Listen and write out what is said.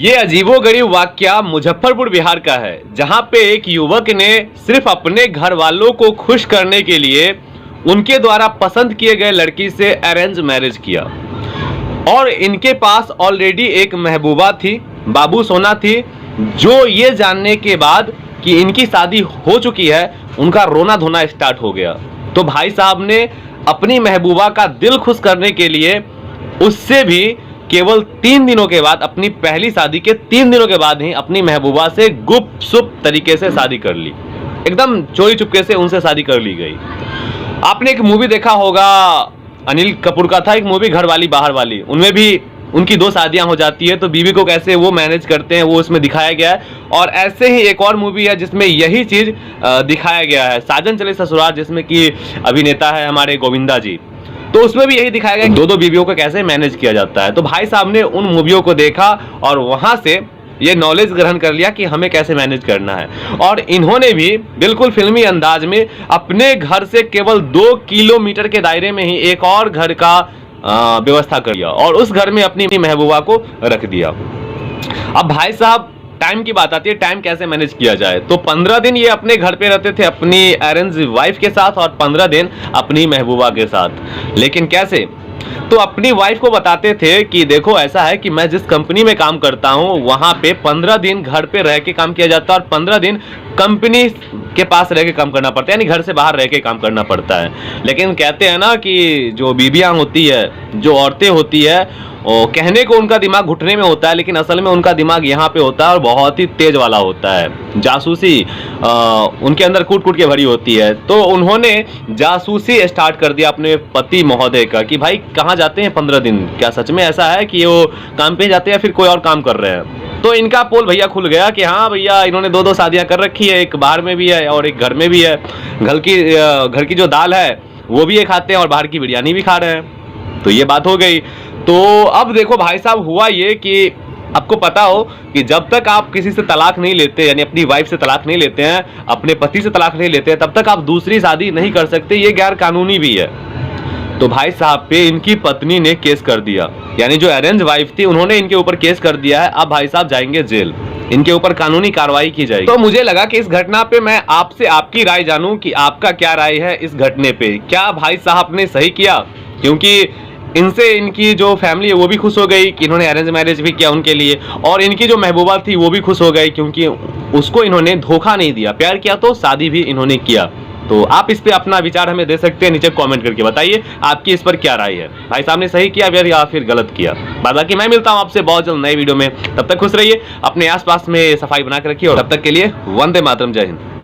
ये अजीबोगरीब वाकया मुजफ्फरपुर बिहार का है, जहां पे एक युवक ने सिर्फ अपने घर वालों को खुश करने के लिए उनके द्वारा पसंद किए गए लड़की से अरेंज मैरिज किया और इनके पास ऑलरेडी एक महबूबा थी, बाबू सोना थी, जो ये जानने के बाद कि इनकी शादी हो चुकी है उनका रोना धोना स्टार्ट हो गया। तो भाई साहब ने अपनी महबूबा का दिल खुश करने के लिए उससे भी केवल 3 दिनों के बाद, अपनी पहली शादी के 3 दिनों के बाद ही अपनी महबूबा से गुपसुप तरीके से शादी कर ली। एकदम चोरी चुपके से उनसे शादी कर ली गई। आपने एक मूवी देखा होगा, अनिल कपूर का था एक मूवी घरवाली बाहर वाली, उनमें भी उनकी 2 शादियां हो जाती है तो बीवी को कैसे वो मैनेज करते हैं वो उसमें दिखाया गया है। और ऐसे ही एक और मूवी है जिसमें यही चीज दिखाया गया है, साजन चले ससुराल, जिसमें कि अभिनेता है हमारे गोविंदा जी। तो उसमें भी यही दिखाया गया कि 2 बीवियों को कैसे मैनेज किया जाता है। तो भाई साहब ने उन मूवियों को देखा और वहां से ये नॉलेज ग्रहण कर लिया कि हमें कैसे मैनेज करना है। और इन्होंने भी बिल्कुल फिल्मी अंदाज में अपने घर से केवल 2 किलोमीटर के दायरे में ही एक और घर का व्यवस्था कर लिया और उस घर में अपनी महबूबा को रख दिया। अब भाई साहब टाइम की बात आती है, टाइम कैसे मैनेज किया जाए। तो 15 दिन ये अपने घर पे रहते थे अपनी अरेंज वाइफ के साथ और 15 दिन अपनी महबूबा के साथ। लेकिन कैसे? तो अपनी वाइफ को बताते थे कि देखो ऐसा है कि मैं जिस कंपनी में काम करता हूं वहां पे 15 दिन घर पे रह के काम किया जाता है और 15 दिन कंपनी के पास रह के काम करना पड़ता है, यानी घर से बाहर रह के काम करना पड़ता है। लेकिन कहते हैं ना कि जो बीबियां होती है, जो औरतें होती है, कहने को उनका दिमाग घुटने में होता है लेकिन असल में उनका दिमाग यहाँ पे होता है और बहुत ही तेज वाला होता है। जासूसी उनके अंदर कूट कूट के भरी होती है। तो उन्होंने जासूसी स्टार्ट कर दिया अपने पति महोदय का कि भाई कहाँ जाते हैं 15 दिन, क्या सच में ऐसा है कि वो काम पे जाते हैं या फिर कोई और काम कर रहे हैं। तो इनका पोल भैया खुल गया कि हाँ भैया इन्होंने 2 शादियां कर रखी है, एक बाहर में भी है और एक घर में भी है। घर की जो दाल है वो भी ये खाते हैं और बाहर की बिरयानी भी खा रहे हैं। तो ये बात हो गई। तो अब देखो भाई साहब, हुआ ये कि आपको पता हो कि जब तक आप किसी से तलाक नहीं लेते, यानी अपनी वाइफ से तलाक नहीं लेते हैं, अपने पति से तलाक नहीं लेते हैं, तब तक आप दूसरी शादी नहीं कर सकते। ये गैर कानूनी भी है। तो भाई साहब पे इनकी पत्नी ने केस कर दिया, यानी जो अरेंज वाइफ थी उन्होंने इनके ऊपर केस कर दिया है। अब भाई साहब जाएंगे जेल, इनके ऊपर कानूनी कार्रवाई की जाएगी। तो मुझे लगा कि इस घटना पे मैं आपसे आपकी राय जानूं कि आपका क्या राय है इस घटने पे। क्या भाई साहब ने सही किया? क्योंकि इनसे इनकी जो फैमिली है वो भी खुश हो गई कि इन्होंने अरेंज मैरिज भी किया उनके लिए, और इनकी जो महबूबा थी वो भी खुश हो गई क्योंकि उसको इन्होंने धोखा नहीं दिया, प्यार किया तो शादी भी इन्होंने किया। तो आप इस पे अपना विचार हमें दे सकते हैं, नीचे कमेंट करके बताइए आपकी इस पर क्या राय है। भाई साहब ने सही किया या फिर गलत किया। बाकी मैं मिलता हूं आपसे बहुत जल्द नई वीडियो में, तब तक खुश रहिए, अपने आसपास में सफाई बना के रखिए और तब तक के लिए वंदे मातरम, जय हिंद।